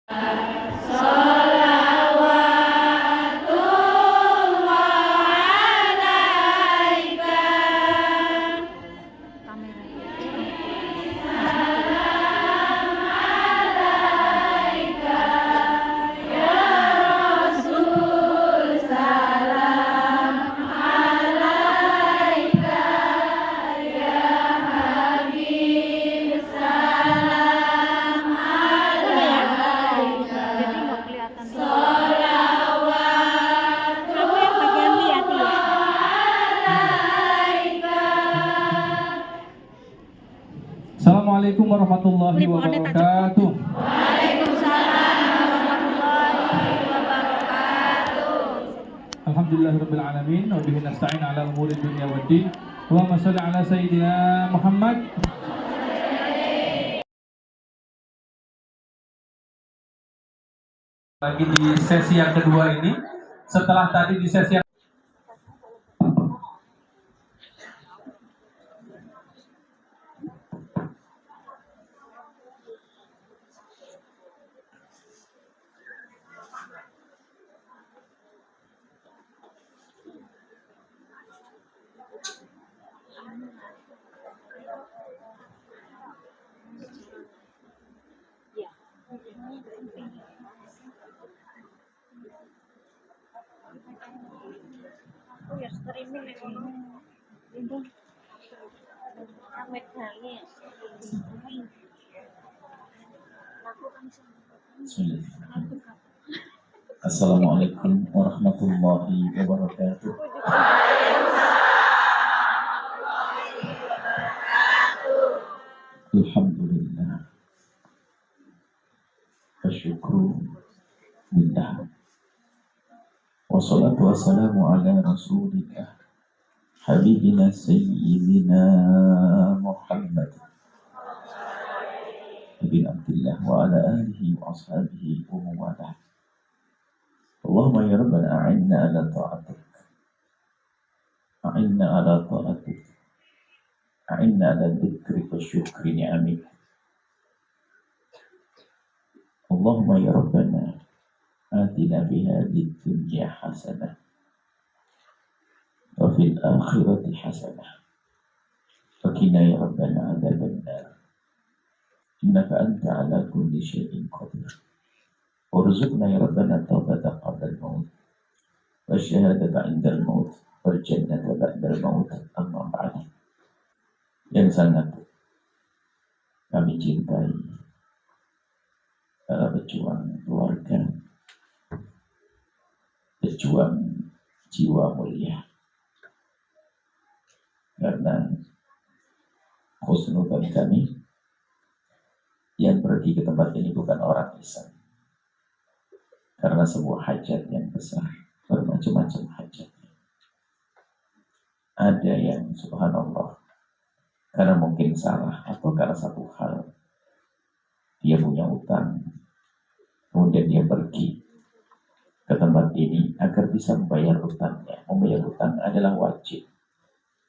Assalamualaikum warahmatullahi wabarakatuh. Waalaikumsalam warahmatullahi wabarakatuh. Alhamdulillahirabbil alamin wa bihi nasta'in ala umuri dunya waddin. Allahumma shalli ala sayyidina Muhammad. Lagi di sesi yang kedua ini, setelah tadi di sesi yang Assalamualaikum warahmatullahi wabarakatuh. Alhamdulillah. Asyukru billah. Wassalatu wassalamu ala rasulillah habibina sayyidina Muhammad bin Abdillah wa ala alihi wa ashabihi wa mawalah. Allahumma ya Rabbana a'inna ala ta'atik, a'inna ala ta'atik, a'inna ala dhikri wa syukri ni'amik. Allahumma ya Rabbana atina bihadid dunya hasanah wa fil akhirati hasanah wa qina ya Rabbana adzaban nar. Innaka anta ala kulli syai'in qadir. Warzuqna ya Rabbana taubata qabla al-maut wa syahadata 'inda al-maut wal jannata ba'da al-maut. Amma ba'd. Yang sangat kami cintai para pejuang keluarga, pejuang jiwa mulia, karena khusnudan kami yang pergi ke tempat ini bukan orang Islam, karena sebuah hajat yang besar, bermacam-macam hajat. Ada yang subhanallah karena mungkin salah atau karena satu hal, dia punya utang, kemudian dia pergi ke tempat ini agar bisa membayar utangnya. Membayar utang adalah wajib,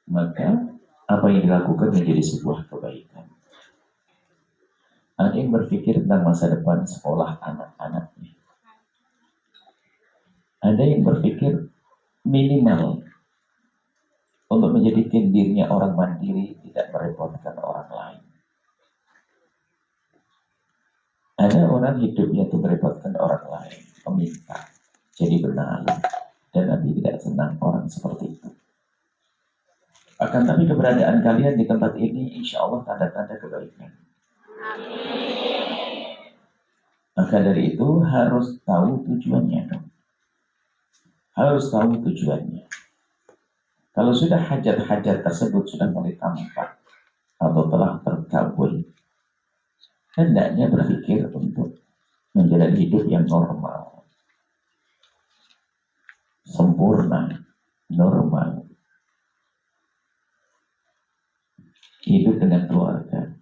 maka apa yang dilakukan menjadi sebuah kebaikan. Ada yang berpikir tentang masa depan sekolah anak-anaknya. Ada yang berpikir minimal untuk menjadikan dirinya orang mandiri, tidak merepotkan orang lain. Ada orang hidupnya itu merepotkan orang lain, meminta, jadi benalu, dan Nabi tidak senang orang seperti itu. Akan tapi keberadaan kalian di tempat ini, insya Allah tanda-tanda kebaikan. Maka dari itu harus tahu tujuannya. Harus tahu tujuannya. Kalau sudah hajat-hajat tersebut sudah mulai tampak atau telah terkabul, hendaknya berpikir untuk menjalani hidup yang normal, sempurna, normal. Hidup dengan keluarga.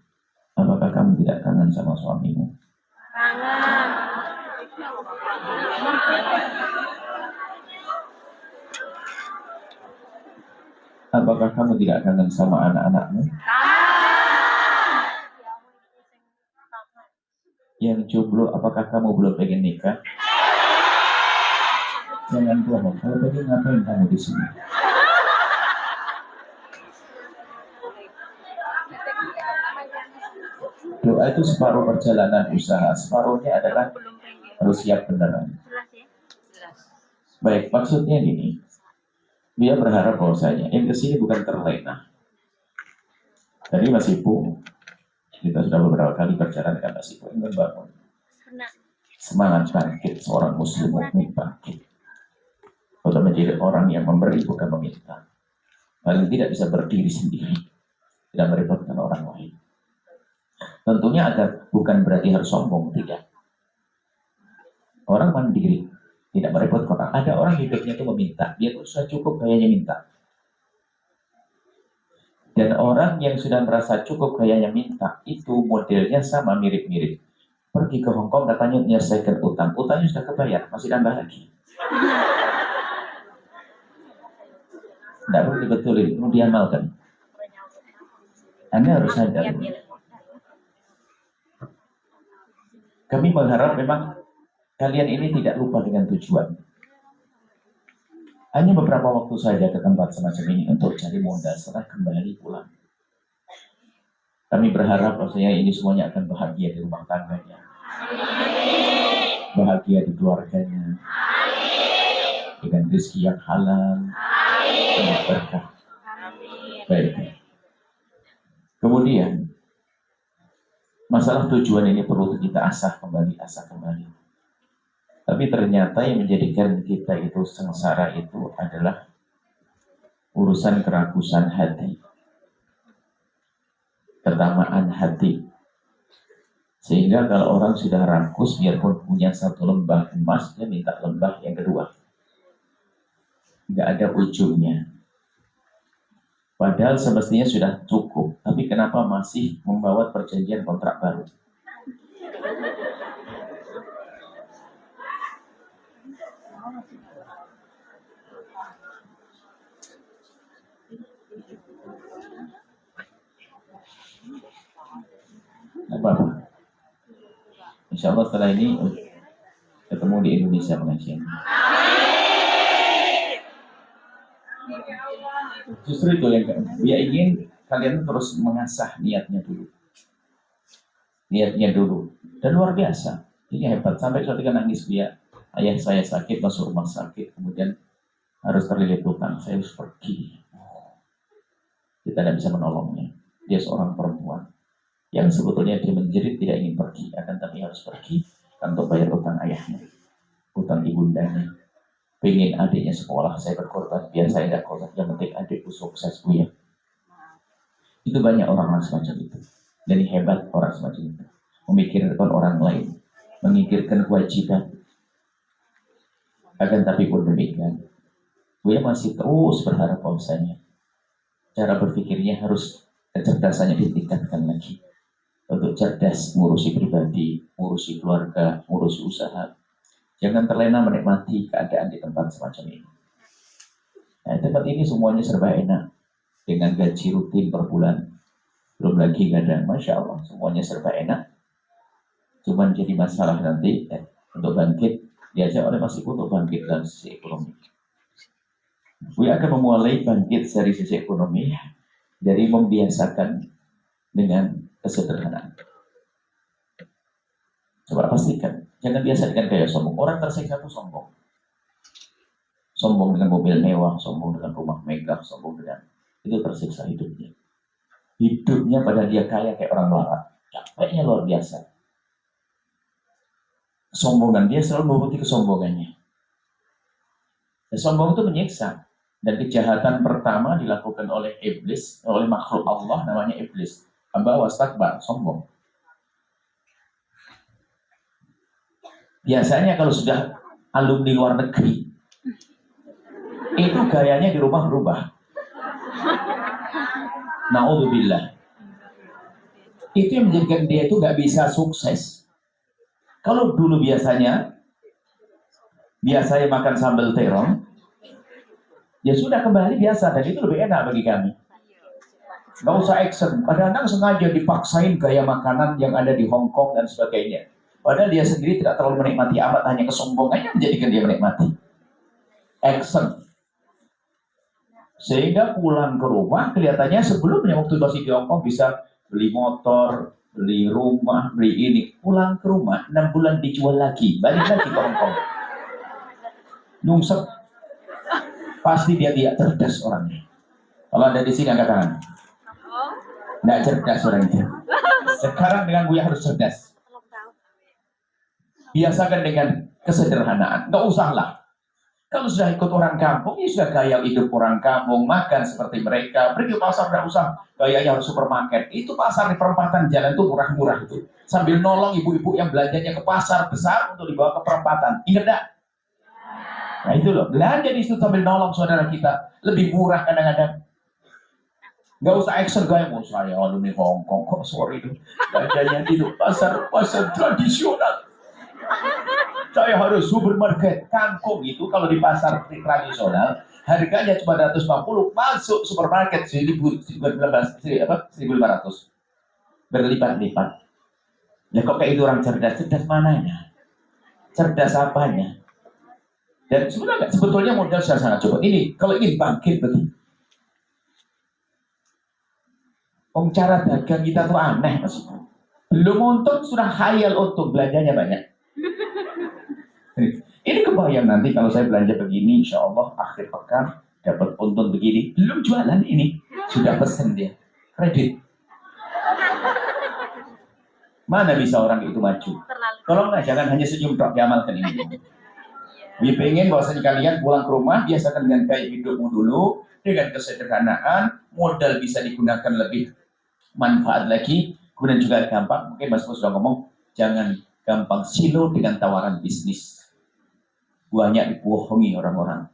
Apakah kamu tidak kangen sama suamimu? Kangen. Apakah kamu tidak kangen sama anak-anakmu? Yang jomblo, apakah kamu belum pengen nikah? Jangan bohong. Kalau pengen ngapain kamu di sini? Doa itu separuh perjalanan usaha, separuhnya adalah harus siap beneran. Baik, maksudnya gini, dia berharap bahwasanya yang kesini bukan terlena. Tadi Mas Ibu, kita sudah beberapa kali berjalan dengan Mas Ibu, ingin bangun semangat bangkit seorang muslim mukmin bangkit untuk menjadi orang yang memberi bukan meminta. Paling tidak bisa berdiri sendiri, tidak merepotkan orang lain. Tentunya agar bukan berarti harus sombong, tidak. Orang mandiri, tidak merepotkan orang. Ada orang hidupnya itu meminta, dia tuh sudah cukup kayaknya minta. Dan orang yang sudah merasa cukup kayaknya minta, itu modelnya sama mirip-mirip. Pergi ke Hongkong katanya menyelesaikan utang, utangnya sudah kebayar, masih nambah lagi. Tidak perlu dibetulin, perlu diamalkan. Anda harus sadar. Kami mengharap memang kalian ini tidak lupa dengan tujuan. Hanya beberapa waktu saja ke tempat semacam ini untuk cari modal setelah kembali pulang. Kami berharap bahwasanya ini semuanya akan bahagia di rumah tangganya, bahagia di keluarganya, dengan rezeki yang halal, dengan berkah. Baik. Kemudian masalah tujuan ini perlu kita asah kembali. Tapi ternyata yang menjadikan kita itu sengsara itu adalah urusan kerakusan hati, ketamaan hati. Sehingga kalau orang sudah rakus, biarpun punya satu lembah emas, dia minta lembah yang kedua. Nggak ada ujungnya. Padahal semestinya sudah cukup, tapi kenapa masih membawa perjanjian kontrak baru? Apa? Insya Allah setelah ini ketemu di Indonesia pengajian. Justru itu yang dia ingin kalian terus mengasah niatnya dulu. Dan luar biasa. Ini hebat. Sampai ketika nangis dia, ayah saya sakit masuk rumah sakit, kemudian harus terlilit hutang, saya harus pergi. Kita tidak bisa menolongnya. Dia seorang perempuan yang sebetulnya dia menjerit tidak ingin pergi, akan tapi harus pergi untuk bayar utang ayahnya, utang ibundanya. Pengen adiknya sekolah, saya berkorban, biar saya tidak korban, yang penting adikku sukses, Bu ya. Itu banyak orang semacam itu. Dan hebat orang semacam itu, memikirkan orang lain, memikirkan kewajiban. Akan tapi pun demikian, Bu ya masih terus berharap bahwasanya cara berpikirnya harus kecerdasannya ditingkatkan lagi. Untuk cerdas, ngurusi pribadi, ngurusi keluarga, ngurusi usaha. Jangan terlena menikmati keadaan di tempat semacam ini. Nah, tempat ini semuanya serba enak. Dengan gaji rutin per bulan. Belum lagi kadang, Masya Allah, semuanya serba enak. Cuman jadi masalah nanti, untuk bangkit, diajak oleh Mas Ibu untuk bangkit dari sisi ekonomi. Buya akan memulai bangkit dari sisi ekonomi, dari membiasakan dengan kesederhanaan. Coba pastikan, jangan biasa dengan gaya sombong. Orang tersiksa itu sombong. Sombong dengan mobil mewah, sombong dengan rumah megah, sombong dengan itu tersiksa hidupnya. Hidupnya pada dia kaya kayak orang larat, capeknya luar biasa. Sombongan dia selalu menuruti kesombongannya. Dan sombong itu menyiksa. Dan kejahatan pertama dilakukan oleh iblis, oleh makhluk Allah namanya iblis. Amba wastakbar, sombong. Biasanya kalau sudah alumni luar negeri, itu gayanya di rumah berubah. Na'udzubillah. Itu yang menjadikan dia itu nggak bisa sukses. Kalau dulu biasanya makan sambal terong, ya sudah kembali biasa, dan itu lebih enak bagi kami. Nggak usah action. Kadang-kadang sengaja dipaksain gaya makanan yang ada di Hong Kong dan sebagainya. Padahal dia sendiri tidak terlalu menikmati amat, hanya kesombongannya menjadikan dia menikmati. Action. Sehingga pulang ke rumah kelihatannya sebelumnya waktu masih di Hongkong bisa beli motor, beli rumah, beli ini. Pulang ke rumah 6 bulan dijual lagi, balik lagi ke Hongkong. Nyungsep. Pasti dia tidak cerdas orangnya. Kalau ada di sini angkat tangan. Tidak cerdas orang itu. Sekarang dengan Buya harus cerdas. Biasakan dengan kesederhanaan. Nggak usahlah. Kalau sudah ikut orang kampung, ya sudah gaya hidup orang kampung, makan seperti mereka. Pergi ke pasar, nggak usah gayanya harus supermarket. Itu pasar di perempatan jalan itu murah-murah itu. Sambil nolong ibu-ibu yang belanjanya ke pasar besar untuk dibawa ke perempatan. Ingat nggak? Nah itu loh, belanja di situ sambil nolong saudara kita. Lebih murah kadang-kadang. Nggak usah action gaya, mau saya alumni Hongkong, kok sorry itu. Belanjanya di pasar tradisional. Saya harus supermarket kangkung itu kalau di pasar tradisional harganya cuma 250, masuk supermarket 1500 berlipat-lipat. Ya kok kayak itu orang cerdas? Cerdas mananya? Cerdas apanya? Dan sebetulnya modal sudah sangat cukup. Ini kalau ingin bangkit begini. Cara dagang kita tuh aneh maksudnya. Belum untung sudah khayal untung, belanjanya banyak. Ini kebayang nanti kalau saya belanja begini, insya Allah akhir pekan dapat untung begini. Belum jualan ini, sudah pesen dia kredit. Mana bisa orang itu maju? Tolong jangan hanya senyum tok, diamalkan ini. Dia pengen bahwasanya kalian pulang ke rumah biasakan dengan gaya hidupmu dulu, dengan kesederhanaan, modal bisa digunakan lebih manfaat lagi, kemudian juga gampang. Mungkin Mas Bos sudah ngomong, jangan gampang silo dengan tawaran bisnis. Banyak dibohongi orang-orang.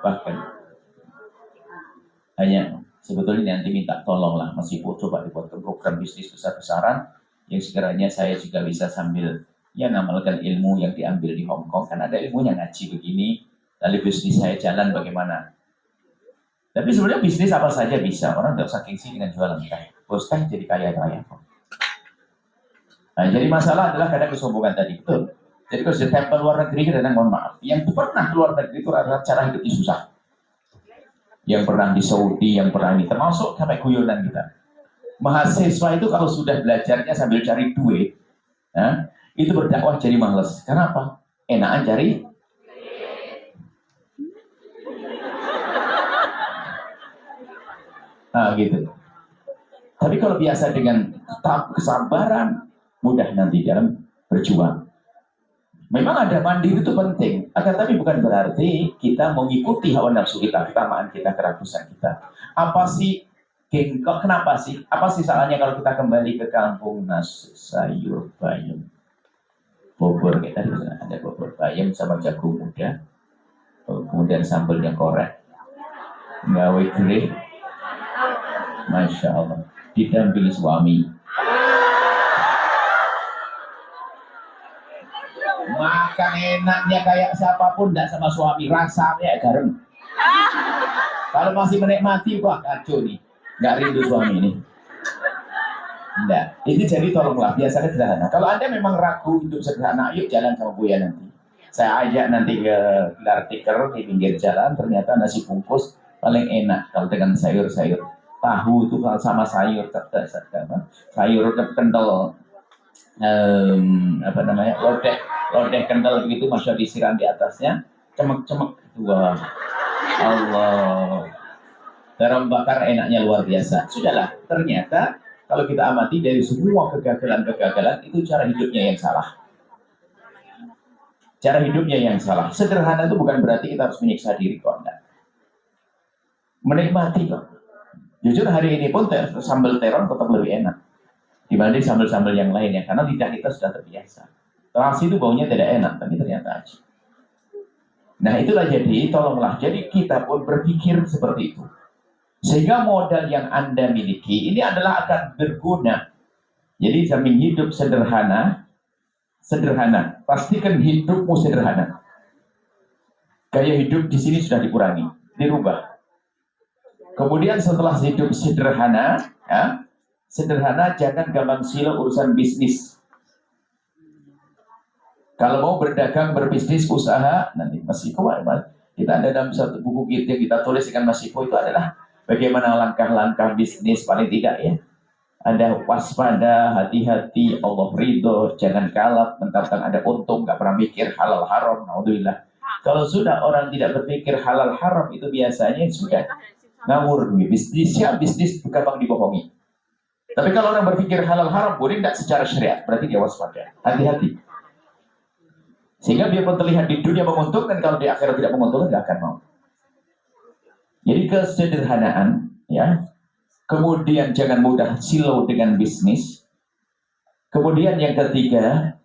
Bahkan hanya sebetulnya nanti minta tolonglah Mas Ibu coba dibuat program bisnis besar-besaran yang sekiranya saya juga bisa sambil ya namalkan ilmu yang diambil di Hongkong. Kan ada ilmunya ngaji begini, lalu bisnis saya jalan bagaimana. Tapi sebenarnya bisnis apa saja bisa. Orang tidak usah gengsi dengan jualan teh. Bos teh jadi kaya-kaya. Nah, jadi masalah adalah kadang kesombongan tadi, betul. Jadi kalau sudah tempel luar negeri, kadang mohon maaf. Yang pernah keluar negeri itu adalah cara hidupnya susah. Yang pernah di Saudi, yang pernah ini, termasuk sampai guyonan kita. Mahasiswa itu kalau sudah belajarnya sambil cari duit, nah, itu berdakwah jadi males. Kenapa? Enakan cari. Nah, gitu. Tapi kalau biasa dengan tetap kesabaran, mudah nanti dalam berjuang. Memang ada mandiri itu penting, akan tapi bukan berarti kita mengikuti hawa nafsu kita, ketamaan kita, keragusan kita. Apa sih kenapa sih? Apa sih salahnya kalau kita kembali ke kampung nasi sayur bayam, bobor kita di sana ada bobor bayam sama jagung muda, kemudian sambalnya korek, gawe gede, masya Allah, didampingi suami. Makan enaknya kayak siapapun, tidak sama suami, rasanya garam. Kalau masih menikmati, wah kacau nih, nggak rindu suami ini. Enggak, ini jadi tolonglah, biasanya sederhana. Kalau Anda memang ragu hidup sederhana, yuk jalan sama Buya nanti. Saya ajak nanti ke gelar tikar di pinggir jalan, ternyata nasi bungkus paling enak kalau dengan sayur-sayur. Tahu itu kalau sama sayur, sayur kental. Apa namanya, lodeh kental begitu, masya disiram di atasnya, cemek-cemek, wah Allah, garam bakar enaknya luar biasa. Sudahlah, ternyata kalau kita amati dari semua kegagalan itu cara hidupnya yang salah. Cara hidupnya yang salah. Sederhana itu bukan berarti kita harus menyiksa diri kok, enggak. Menikmati kok. Jujur hari ini pun sambal terong tetap lebih enak dibanding sambal-sambal yang lainnya, karena lidah kita sudah terbiasa. Terasi itu baunya tidak enak, tapi ternyata aja. Nah itulah, jadi tolonglah, jadi kita pun berpikir seperti itu. Sehingga modal yang Anda miliki ini adalah akan berguna. Jadi jamin hidup sederhana, pastikan hidupmu sederhana. Gaya hidup di sini sudah dikurangi, dirubah. Kemudian setelah hidup sederhana, ya, sederhana, jangan gampang silo urusan bisnis. Kalau mau berdagang, berbisnis, usaha, nanti Mas Iko, kita ada dalam satu buku kita yang kita tulis dengan Mas Iko itu adalah bagaimana langkah-langkah bisnis paling tidak ya. Ada waspada, hati-hati, Allah ridho, jangan kalap, mentang-mentang ada untung, nggak pernah mikir halal haram, naudzubillah. Kalau sudah orang tidak berpikir halal haram itu biasanya sudah ngawur, bisnisnya bisnis gampang dibohongi. Tapi kalau orang berpikir halal haram boleh tidak secara syariat, berarti dia waspada, hati-hati. Sehingga biarpun terlihat di dunia menguntungkan, kalau di akhirat tidak menguntungkan nggak akan mau. Jadi kesederhanaan, ya. Kemudian jangan mudah silau dengan bisnis. Kemudian yang ketiga,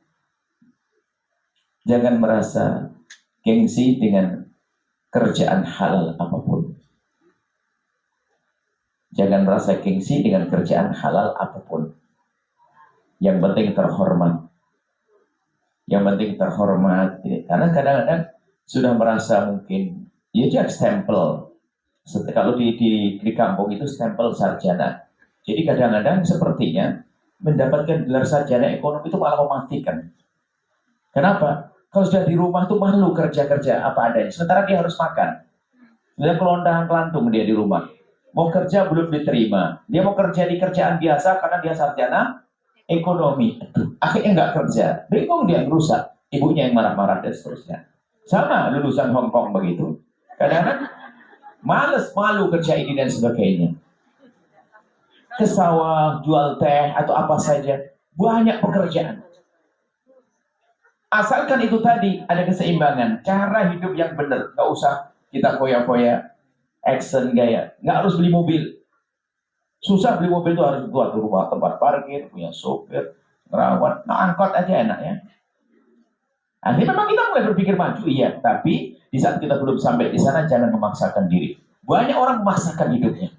jangan merasa gengsi dengan kerjaan halal apapun. Jangan merasa gengsi dengan kerjaan halal apapun. Yang penting terhormat. Yang penting terhormat. Karena kadang-kadang sudah merasa mungkin, ya jadi stempel. Kalau di kampung itu stempel sarjana. Jadi kadang-kadang sepertinya mendapatkan gelar sarjana ekonomi itu malah mematikan. Kenapa? Kalau sudah di rumah tuh malu kerja-kerja apa adanya. Sementara dia harus makan. Dia kelontahan-kelantung dia di rumah. Mau kerja belum diterima. Dia mau kerja di kerjaan biasa karena dia sarjana ekonomi. Akhirnya nggak kerja. Bingung dia merusak. Ibunya yang marah-marah dan seterusnya. Sama lulusan Hong Kong begitu. Kadang-kadang males, malu kerja ini dan sebagainya. Ke sawah, jual teh atau apa saja. Banyak pekerjaan. Asalkan itu tadi ada keseimbangan. Cara hidup yang benar. Nggak usah kita foya-foya, action gaya. Nggak harus beli mobil. Susah beli mobil itu harus buat rumah tempat parkir, punya sopir, ngerawat. Nah angkot aja enak ya. Akhirnya memang kita mulai berpikir maju, iya. Tapi di saat kita belum sampai di sana, jangan memaksakan diri. Banyak orang memaksakan hidupnya.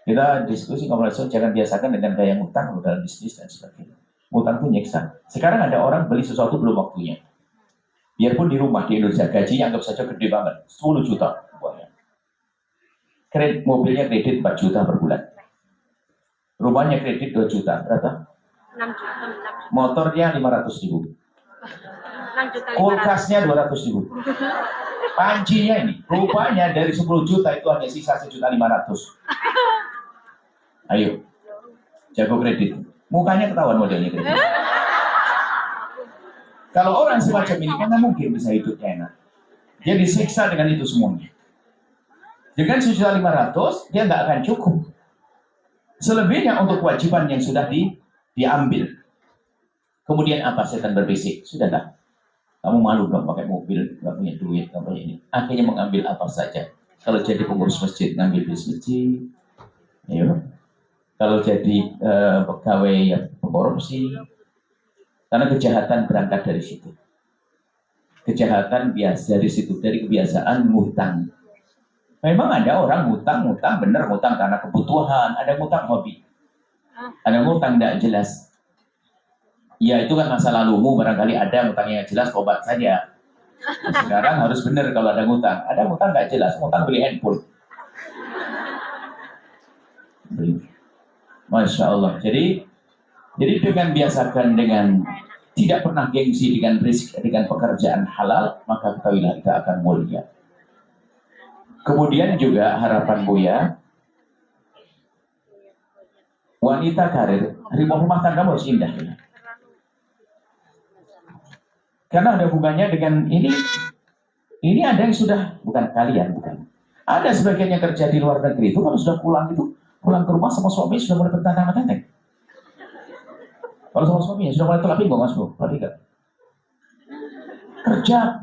Kita diskusi komunikasi, jangan biasakan dengan gaya ngutang dalam bisnis dan sebagainya. Ngutang itu nyiksa. Sekarang ada orang beli sesuatu belum waktunya. Biarpun di rumah di Indonesia gaji anggap saja gede banget, 10 juta. Kredit mobilnya kredit 4 juta per bulan. Rumahnya kredit 2 juta. Berapa? 6 juta. Motornya 500 ribu. 6 juta. Kulkasnya 200 ribu. Pancinya ini, rupanya dari 10 juta itu hanya sisa 1.500.000. Ayo, jago kredit. Mukanya ketahuan modelnya kredit. Kalau orang semacam ini kan mungkin bisa hidupnya enak. Dia disiksa dengan itu semuanya. Dengan 1.500.000 dia nggak akan cukup. Selebihnya untuk kewajiban yang sudah diambil. Kemudian apa? Setan berbisik. Sudahlah. Kamu malu dong pakai mobil, nggak punya duit, nggak punya ini. Akhirnya mengambil apa saja. Kalau jadi pengurus masjid, ngambil bis masjid. Ayo. Kalau jadi pegawai yang korupsi. Karena kejahatan berangkat dari situ. Kejahatan biasa dari situ, dari kebiasaan ngutang. Memang ada orang ngutang bener ngutang karena kebutuhan, ada ngutang hobi. Ada ngutang tidak jelas. Ya itu kan masa lalumu, barangkali ada ngutangnya yang jelas, obat saja. Sekarang harus benar kalau ada ngutang. Ada ngutang nggak jelas, ngutang beli handphone. Masya Allah. Jadi dengan biasakan dengan tidak pernah gengsi dengan rezeki, dengan pekerjaan halal, maka ketahuilah kita akan mulia. Kemudian juga harapan Buya, wanita karir, rumah tangga harus indah. Ya. Karena ada hubungannya dengan ini ada yang sudah, bukan kalian, bukan. Ada sebagian yang kerja di luar negeri itu kalau sudah pulang ke rumah sama suami sudah mulai bertentang-tentang. Kalau sama suaminya sudah mulai tolak pinggang mas Bu, perhatikan. Kerja,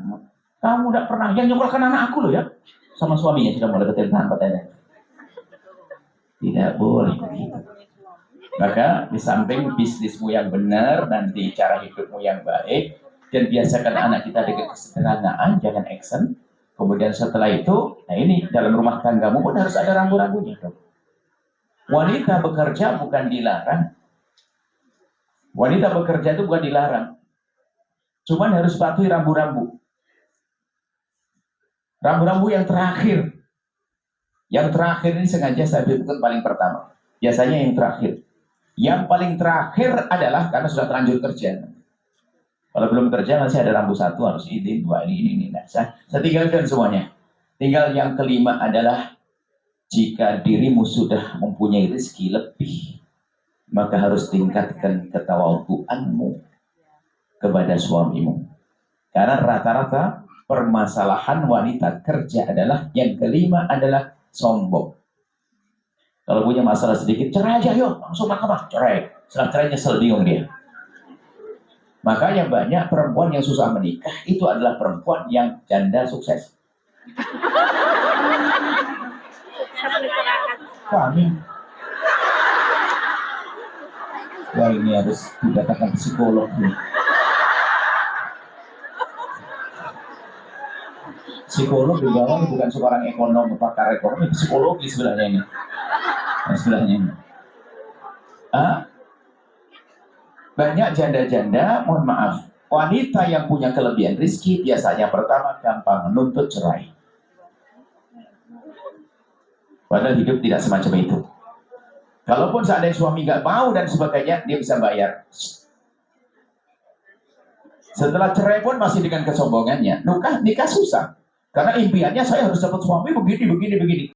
kamu tidak pernah yang nyokolkan anak aku loh ya. Sama suaminya sudah mulai bertentang-tentang. Tidak boleh begitu. Maka di samping bisnismu yang benar, nanti cara hidupmu yang baik, dan biasakan anak kita dengan kesederhanaan, jangan action. Kemudian setelah itu, nah ini dalam rumah tanggamu pun harus ada rambu-rambunya. Wanita bekerja bukan dilarang. Wanita bekerja itu bukan dilarang. Cuman harus patuhi rambu-rambu. Rambu-rambu yang terakhir. Yang terakhir ini sengaja saya bukan paling pertama. Biasanya yang terakhir. Yang paling terakhir adalah karena sudah terlanjur kerja. Kalau belum kerja masih ada rambu satu harus ini, dua ini. Nah, saya tinggalkan semuanya. Tinggal yang kelima adalah jika dirimu sudah mempunyai rezeki lebih, maka harus tingkatkan ketawaduanmu kepada suamimu. Karena rata-rata permasalahan wanita kerja adalah yang kelima adalah sombong. Kalau punya masalah sedikit, cerai aja yuk, langsung mahkamah, cerai. Setelah cerai nyesel, bingung dia. Makanya banyak perempuan yang susah menikah itu adalah perempuan yang janda sukses. Kami. Wah, ini harus dikatakan psikolog nih. Psikolog di bawah bukan seorang ekonom, pakar ekonomi, psikologi sebelahnya ini. Nah, sebelahnya ini. Banyak janda-janda, mohon maaf, wanita yang punya kelebihan rezeki biasanya pertama gampang menuntut cerai. Padahal hidup tidak semacam itu. Kalaupun seandainya suami nggak mau dan sebagainya, dia bisa bayar. Setelah cerai pun masih dengan kesombongannya. Nikah susah. Karena impiannya saya harus dapat suami begini.